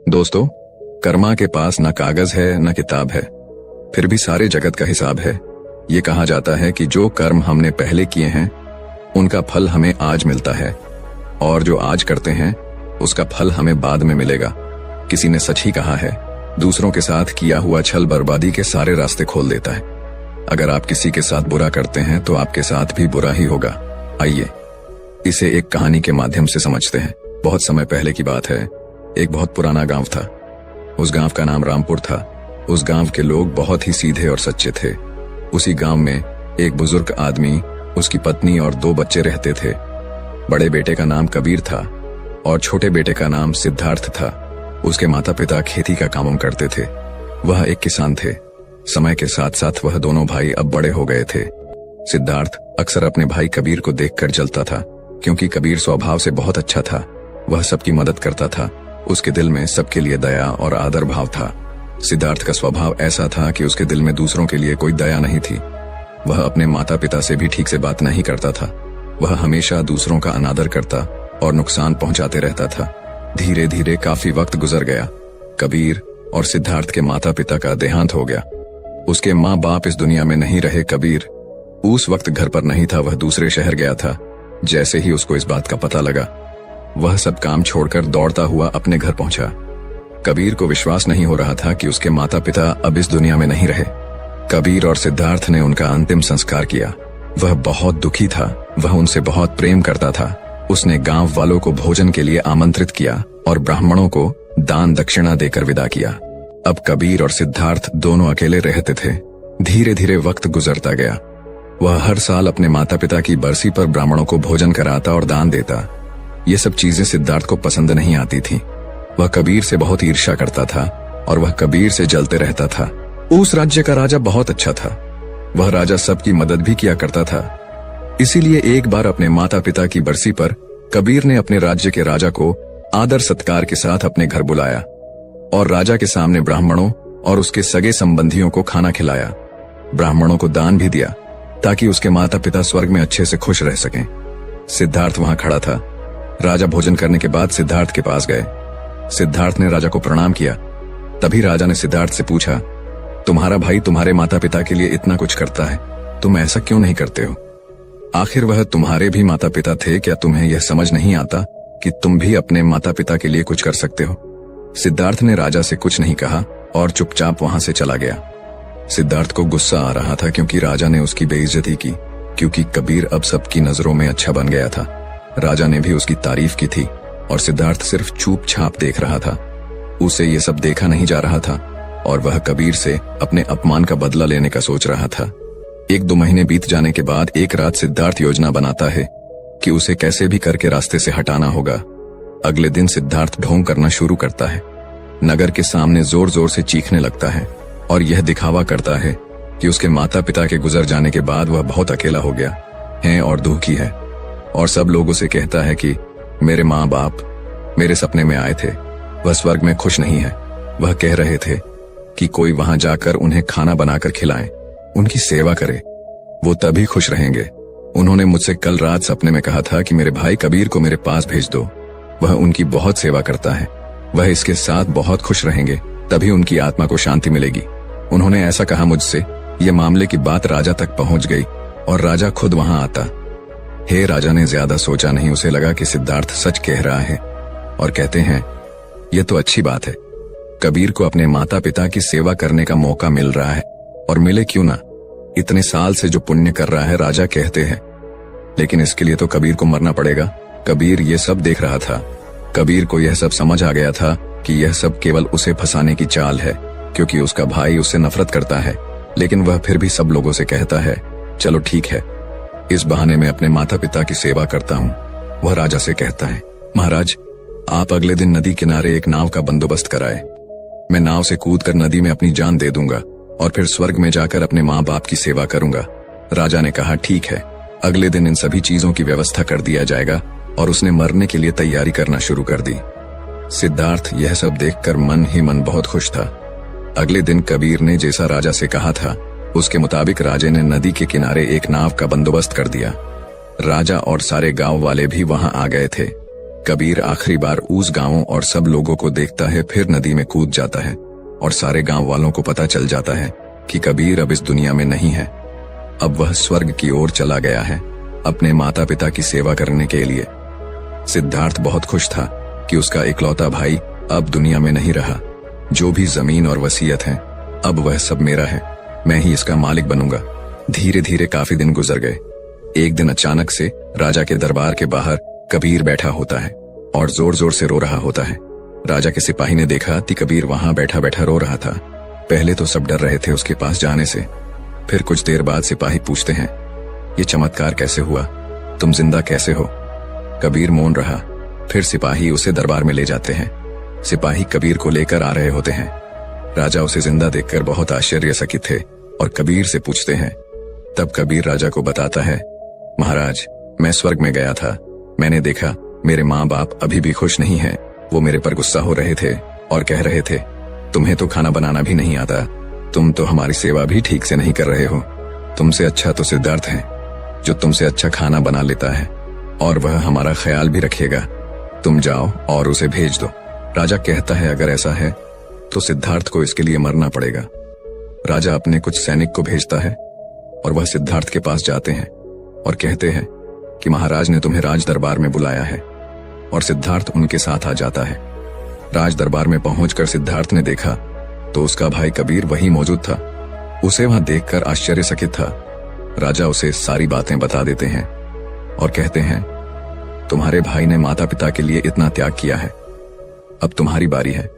दोस्तों, कर्मा के पास न कागज है न किताब है, फिर भी सारे जगत का हिसाब है। ये कहा जाता है कि जो कर्म हमने पहले किए हैं उनका फल हमें आज मिलता है, और जो आज करते हैं उसका फल हमें बाद में मिलेगा। किसी ने सच ही कहा है, दूसरों के साथ किया हुआ छल बर्बादी के सारे रास्ते खोल देता है। अगर आप किसी के साथ बुरा करते हैं तो आपके साथ भी बुरा ही होगा। आइए इसे एक कहानी के माध्यम से समझते हैं। बहुत समय पहले की बात है। एक बहुत पुराना गांव था। उस गांव का नाम रामपुर था। उस गांव के लोग बहुत ही सीधे और सच्चे थे। उसी गांव में एक बुजुर्ग आदमी, उसकी पत्नी और 2 बच्चे रहते थे। बड़े बेटे का नाम कबीर था और छोटे बेटे का नाम सिद्धार्थ था। उसके माता पिता खेती का काम करते थे। वह एक किसान थे। समय के साथ साथ वह दोनों भाई अब बड़े हो गए थे। सिद्धार्थ अक्सर अपने भाई कबीर को देखकर जलता था, क्योंकि कबीर स्वभाव से बहुत अच्छा था। वह सबकी मदद करता था। उसके दिल में सबके लिए दया और आदर भाव था। सिद्धार्थ का स्वभाव ऐसा था कि उसके दिल में दूसरों के लिए कोई दया नहीं थी। वह अपने माता पिता से भी ठीक से बात नहीं करता था। वह हमेशा दूसरों का अनादर करता और नुकसान पहुंचाते रहता था। धीरे धीरे काफी वक्त गुजर गया। कबीर और सिद्धार्थ के माता पिता का देहांत हो गया। उसके माँ बाप इस दुनिया में नहीं रहे। कबीर उस वक्त घर पर नहीं था, वह दूसरे शहर गया था। जैसे ही उसको इस बात का पता लगा, वह सब काम छोड़कर दौड़ता हुआ अपने घर पहुंचा। कबीर को विश्वास नहीं हो रहा था कि उसके माता पिता अब इस दुनिया में नहीं रहे। कबीर और सिद्धार्थ ने उनका अंतिम संस्कार किया। वह बहुत दुखी था। वह उनसे बहुत प्रेम करता था। उसने गांव वालों को भोजन के लिए आमंत्रित किया और ब्राह्मणों को दान दक्षिणा देकर विदा किया। अब कबीर और सिद्धार्थ दोनों अकेले रहते थे। धीरे धीरे वक्त गुजरता गया। वह हर साल अपने माता पिता की बरसी पर ब्राह्मणों को भोजन कराता और दान देता। ये सब चीजें सिद्धार्थ को पसंद नहीं आती थी। वह कबीर से बहुत ईर्ष्या करता था और वह कबीर से जलते रहता था। उस राज्य का राजा बहुत अच्छा था। वह राजा सबकी मदद भी किया करता था। इसीलिए एक बार अपने माता पिता की बरसी पर कबीर ने अपने राज्य के राजा को आदर सत्कार के साथ अपने घर बुलाया और राजा के सामने ब्राह्मणों और उसके सगे संबंधियों को खाना खिलाया। ब्राह्मणों को दान भी दिया ताकि उसके माता पिता स्वर्ग में अच्छे से खुश रह सकें। सिद्धार्थ वहां खड़ा था। राजा भोजन करने के बाद सिद्धार्थ के पास गए। सिद्धार्थ ने राजा को प्रणाम किया। तभी राजा ने सिद्धार्थ से पूछा, तुम्हारा भाई तुम्हारे माता पिता के लिए इतना कुछ करता है, तुम ऐसा क्यों नहीं करते हो? आखिर वह तुम्हारे भी माता पिता थे। क्या तुम्हें यह समझ नहीं आता कि तुम भी अपने माता पिता के लिए कुछ कर सकते हो? सिद्धार्थ ने राजा से कुछ नहीं कहा और चुपचाप वहां से चला गया। सिद्धार्थ को गुस्सा आ रहा था, क्योंकि राजा ने उसकी बेइज्जती की, क्योंकि कबीर अब सबकी नजरों में अच्छा बन गया था। राजा ने भी उसकी तारीफ की थी और सिद्धार्थ सिर्फ चुपचाप देख रहा था। उसे ये सब देखा नहीं जा रहा था और वह कबीर से अपने अपमान का बदला लेने का सोच रहा था। 1-2 महीने बीत जाने के बाद एक रात सिद्धार्थ योजना बनाता है कि उसे कैसे भी करके रास्ते से हटाना होगा। अगले दिन सिद्धार्थ ढोंग करना शुरू करता है। नगर के सामने जोर जोर से चीखने लगता है और यह दिखावा करता है कि उसके माता पिता के गुजर जाने के बाद वह बहुत अकेला हो गया है और दुखी है। और सब लोगों से कहता है कि मेरे माँ बाप मेरे सपने में आए थे, वह स्वर्ग में खुश नहीं है। वह कह रहे थे कि कोई वहां जाकर उन्हें खाना बनाकर खिलाए, उनकी सेवा करे, वो तभी खुश रहेंगे। उन्होंने मुझसे कल रात सपने में कहा था कि मेरे भाई कबीर को मेरे पास भेज दो, वह उनकी बहुत सेवा करता है, वह इसके साथ बहुत खुश रहेंगे, तभी उनकी आत्मा को शांति मिलेगी। उन्होंने ऐसा कहा मुझसे। ये मामले की बात राजा तक पहुंच गई और राजा खुद वहां आता। हे राजा ने ज्यादा सोचा नहीं। उसे लगा कि सिद्धार्थ सच कह रहा है और कहते हैं, यह तो अच्छी बात है, कबीर को अपने माता पिता की सेवा करने का मौका मिल रहा है और मिले क्यों ना, इतने साल से जो पुण्य कर रहा है, राजा कहते हैं। लेकिन इसके लिए तो कबीर को मरना पड़ेगा। कबीर ये सब देख रहा था। कबीर को यह सब समझ आ गया था कि यह सब केवल उसे फंसाने की चाल है, क्योंकि उसका भाई उससे नफरत करता है। लेकिन वह फिर भी सब लोगों से कहता है, चलो ठीक है, इस बहाने में अपने माता पिता की सेवा करता हूँ। वह राजा से कहता है, महाराज आप अगले दिन नदी किनारे एक नाव का बंदोबस्त कराए। मैं नाव से कूदकर नदी में अपनी जान दे दूंगा और फिर स्वर्ग में जाकर अपने माँ बाप की सेवा करूंगा। राजा ने कहा, ठीक है। अगले दिन इन सभी चीजों की व्यवस्था कर दिया जाएगा और उसने मरने के लिए तैयारी करना शुरू कर दी। सिद्धार्थ यह सब देखकर मन ही मन बहुत खुश था। अगले दिन कबीर ने जैसा राजा से कहा था, उसके मुताबिक राजे ने नदी के किनारे एक नाव का बंदोबस्त कर दिया। राजा और सारे गांव वाले भी वहां आ गए थे। कबीर आखिरी बार उस गांव और सब लोगों को देखता है, फिर नदी में कूद जाता है और सारे गांव वालों को पता चल जाता है कि कबीर अब इस दुनिया में नहीं है। अब वह स्वर्ग की ओर चला गया है अपने माता पिता की सेवा करने के लिए। सिद्धार्थ बहुत खुश था कि उसका इकलौता भाई अब दुनिया में नहीं रहा। जो भी जमीन और वसीयत है अब वह सब मेरा है, मैं ही इसका मालिक बनूंगा। धीरे धीरे काफी दिन गुजर गए। एक दिन अचानक से राजा के दरबार के बाहर कबीर बैठा होता है और जोर जोर से रो रहा होता है। राजा के सिपाही ने देखा कि कबीर वहां बैठा बैठा रो रहा था। पहले तो सब डर रहे थे उसके पास जाने से। फिर कुछ देर बाद सिपाही पूछते हैं, ये चमत्कार कैसे हुआ, तुम जिंदा कैसे हो? कबीर मौन रहा। फिर सिपाही उसे दरबार में ले जाते हैं। सिपाही कबीर को लेकर आ रहे होते हैं। राजा उसे जिंदा देखकर बहुत आश्चर्यचकित थे और कबीर से पूछते हैं। तब कबीर राजा को बताता है, महाराज, मैं स्वर्ग में गया था। मैंने देखा मेरे माँ बाप अभी भी खुश नहीं हैं। वो मेरे पर गुस्सा हो रहे थे और कह रहे थे, तुम्हें तो खाना बनाना भी नहीं आता, तुम तो हमारी सेवा भी ठीक से नहीं कर रहे हो। तुमसे अच्छा तो सिद्धार्थ है, जो तुमसे अच्छा खाना बना लेता है और वह हमारा ख्याल भी रखेगा। तुम जाओ और उसे भेज दो। राजा कहता है, अगर ऐसा है तो सिद्धार्थ को इसके लिए मरना पड़ेगा। राजा अपने कुछ सैनिक को भेजता है और वह सिद्धार्थ के पास जाते हैं और कहते हैं कि महाराज ने तुम्हें राज दरबार में बुलाया है। और सिद्धार्थ उनके साथ आ जाता है। राज दरबार में पहुंचकर सिद्धार्थ ने देखा तो उसका भाई कबीर वहीं मौजूद था। उसे वहां देखकर आश्चर्यचकित था। राजा उसे सारी बातें बता देते हैं और कहते हैं, तुम्हारे भाई ने माता पिता के लिए इतना त्याग किया है, अब तुम्हारी बारी है।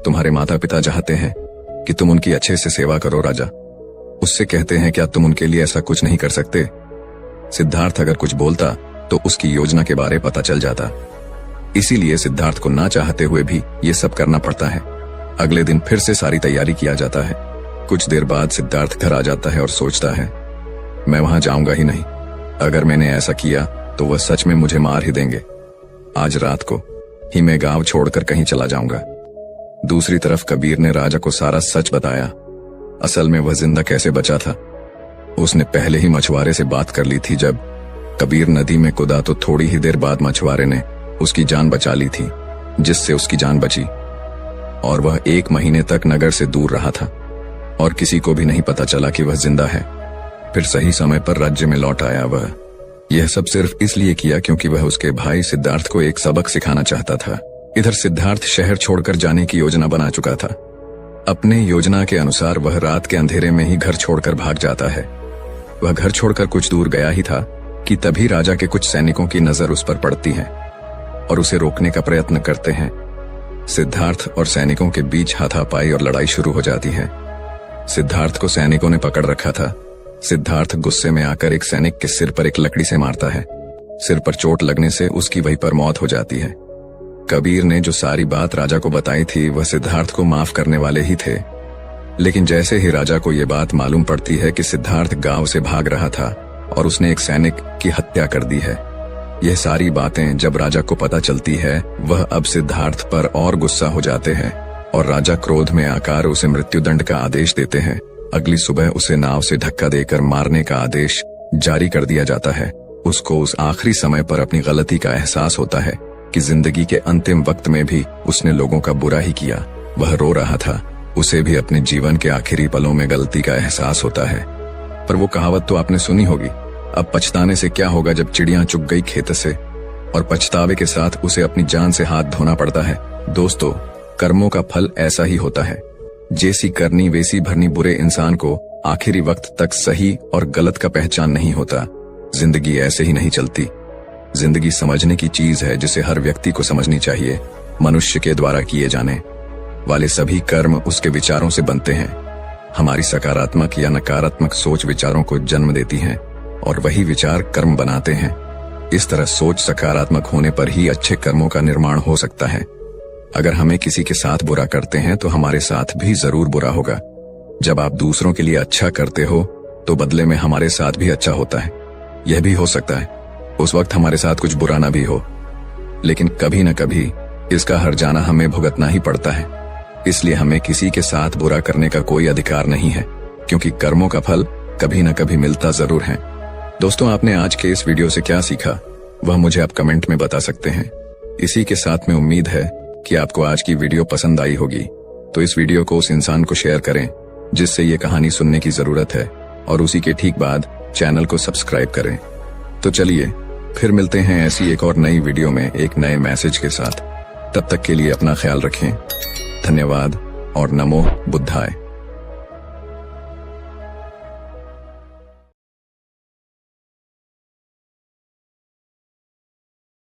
तुम्हारे माता पिता चाहते हैं कि तुम उनकी अच्छे से सेवा करो। राजा उससे कहते हैं, क्या तुम उनके लिए ऐसा कुछ नहीं कर सकते? सिद्धार्थ अगर कुछ बोलता तो उसकी योजना के बारे पता चल जाता। इसीलिए सिद्धार्थ को ना चाहते हुए भी ये सब करना पड़ता है। अगले दिन फिर से सारी तैयारी किया जाता है। कुछ देर बाद सिद्धार्थ घर आ जाता है और सोचता है, मैं वहां जाऊंगा ही नहीं। अगर मैंने ऐसा किया तो वह सच में मुझे मार ही देंगे। आज रात को ही मैं गांव छोड़कर कहीं चला जाऊंगा। दूसरी तरफ कबीर ने राजा को सारा सच बताया। असल में वह जिंदा कैसे बचा था, उसने पहले ही मछुआरे से बात कर ली थी। जब कबीर नदी में कूदा तो थोड़ी ही देर बाद मछुआरे ने उसकी जान बचा ली थी, जिससे उसकी जान बची और वह 1 महीने तक नगर से दूर रहा था और किसी को भी नहीं पता चला कि वह जिंदा है। फिर सही समय पर राज्य में लौट आया। वह यह सब सिर्फ इसलिए किया क्योंकि वह उसके भाई सिद्धार्थ को एक सबक सिखाना चाहता था। इधर सिद्धार्थ शहर छोड़कर जाने की योजना बना चुका था। अपने योजना के अनुसार वह रात के अंधेरे में ही घर छोड़कर भाग जाता है। वह घर छोड़कर कुछ दूर गया ही था कि तभी राजा के कुछ सैनिकों की नजर उस पर पड़ती है और उसे रोकने का प्रयत्न करते हैं। सिद्धार्थ और सैनिकों के बीच हाथापाई और लड़ाई शुरू हो जाती है। सिद्धार्थ को सैनिकों ने पकड़ रखा था। सिद्धार्थ गुस्से में आकर एक सैनिक के सिर पर एक लकड़ी से मारता है। सिर पर चोट लगने से उसकी वहीं पर मौत हो जाती है। कबीर ने जो सारी बात राजा को बताई थी वह सिद्धार्थ को माफ करने वाले ही थे, लेकिन जैसे ही राजा को यह बात मालूम पड़ती है कि सिद्धार्थ गांव से भाग रहा था और उसने एक सैनिक की हत्या कर दी है, यह सारी बातें जब राजा को पता चलती है वह अब सिद्धार्थ पर और गुस्सा हो जाते हैं और राजा क्रोध में आकर उसे मृत्युदंड का आदेश देते हैं। अगली सुबह उसे नाव से धक्का देकर मारने का आदेश जारी कर दिया जाता है। उसको उस आखिरी समय पर अपनी गलती का एहसास होता है कि जिंदगी के अंतिम वक्त में भी उसने लोगों का बुरा ही किया। वह रो रहा था। उसे भी अपने जीवन के आखिरी पलों में गलती का एहसास होता है। पर वो कहावत तो आपने सुनी होगी, अब पछताने से क्या होगा जब चिड़ियां चुग गई खेत से, और पछतावे के साथ उसे अपनी जान से हाथ धोना पड़ता है। दोस्तों, कर्मों का फल ऐसा ही होता है। जैसी करनी वैसी भरनी। बुरे इंसान को आखिरी वक्त तक सही और गलत का पहचान नहीं होता। जिंदगी ऐसे ही नहीं चलती। जिंदगी समझने की चीज है जिसे हर व्यक्ति को समझनी चाहिए। मनुष्य के द्वारा किए जाने वाले सभी कर्म उसके विचारों से बनते हैं। हमारी सकारात्मक या नकारात्मक सोच विचारों को जन्म देती है और वही विचार कर्म बनाते हैं। इस तरह सोच सकारात्मक होने पर ही अच्छे कर्मों का निर्माण हो सकता है। अगर हमें किसी के साथ बुरा करते हैं तो हमारे साथ भी जरूर बुरा होगा। जब आप दूसरों के लिए अच्छा करते हो तो बदले में हमारे साथ भी अच्छा होता है। यह भी हो सकता है उस वक्त हमारे साथ कुछ बुरा ना भी हो, लेकिन कभी न कभी इसका हर्जाना हमें भुगतना ही पड़ता है। इसलिए हमें किसी के साथ बुरा करने का कोई अधिकार नहीं है, क्योंकि कर्मों का फल कभी न कभी मिलता जरूर है। दोस्तों, आपने आज के इस वीडियो से क्या सीखा वह मुझे आप कमेंट में बता सकते हैं। इसी के साथ में उम्मीद है कि आपको आज की वीडियो पसंद आई होगी, तो इस वीडियो को उस इंसान को शेयर करें जिससे ये कहानी सुनने की जरूरत है, और उसी के ठीक बाद चैनल को सब्सक्राइब करें। तो चलिए फिर मिलते हैं ऐसी एक और नई वीडियो में एक नए मैसेज के साथ। तब तक के लिए अपना ख्याल रखें। धन्यवाद और नमो बुद्धाय।